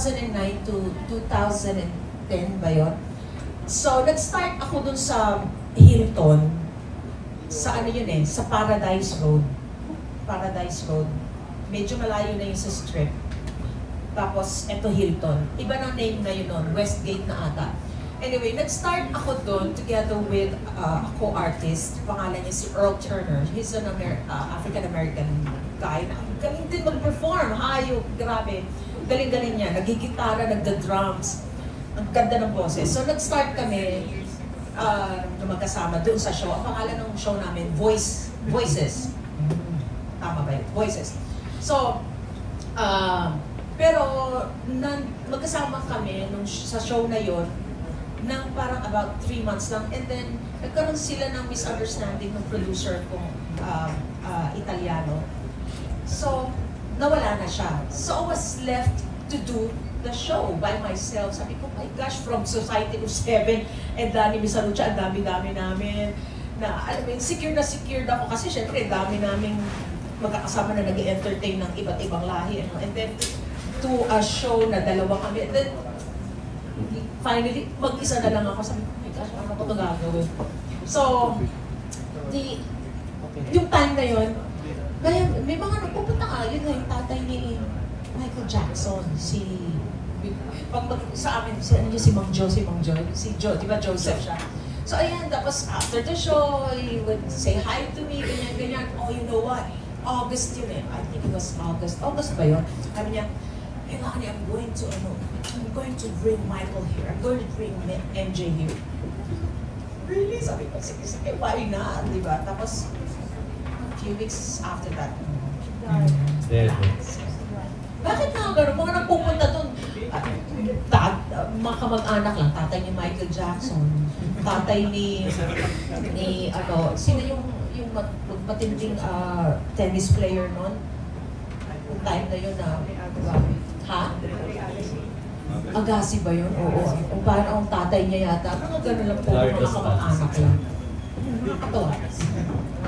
2009 to 2010 ba yun? So, nag-start ako dun sa Hilton. Sa ano yun sa Paradise Road. Paradise Road. Medyo malayo na yun sa strip. Tapos, eto Hilton. Iba ng name na yun nun, Westgate na ata. Anyway, nag-start ako doon together with a co-artist. Pangalan niya si Earl Turner. He's an African-American guy. Galing din mag-perform. Hayop, grabe. Galing-galing niya. Nagigitara, nagda-drums. Ang ganda ng boses. So, nag-start kami na magkasama doon sa show. Ang pangalan ng show namin, Voices. Tama ba yun? Voices. So, pero magkasama kami sa show na yon ng parang about 3 months lang. And then, nagkaroon sila ng misunderstanding ng producer kong Italiano. So, nawala na siya. So, I was left to do the show by myself. Sabi ko, my gosh, from Society of 7 and Danny Misalucha, ang dami-dami namin. Na, alam mo, secured na secured ako kasi syempre, dami naming magkakasama na nag-entertain ng iba't ibang lahi. And then, to a show na dalawa kami. And then, finally, mag-isa na lang ako. Sabi ko, my gosh, ano ko ito gagawin? So, yung time na yun, may mga nagpupunta ka, yun na yung tatay ni Michael Jackson, sa amin, si Mang Joe, si Joe, di ba Joseph siya? So ayan, tapos after the show, he would say hi to me, ganyan. Oh, you know what? August yun I think it was August. August ba yun? Sabi niya, hey honey, I'm going to bring Michael here. I'm going to bring MJ here. Really? Sabi ko, sige, why not? Di ba? Tapos, a few weeks after that, bakit nga gano'n? Mga nagpupunta doon, mga kamag-anak lang, tatay ni Michael Jackson, tatay ni sino yung matinding tennis player noon? Yung time na yun Agassi ba yun? Oo. O parang ang tatay niya yata. Mga gano'n lang po, mga kamag-anak lang. Ito.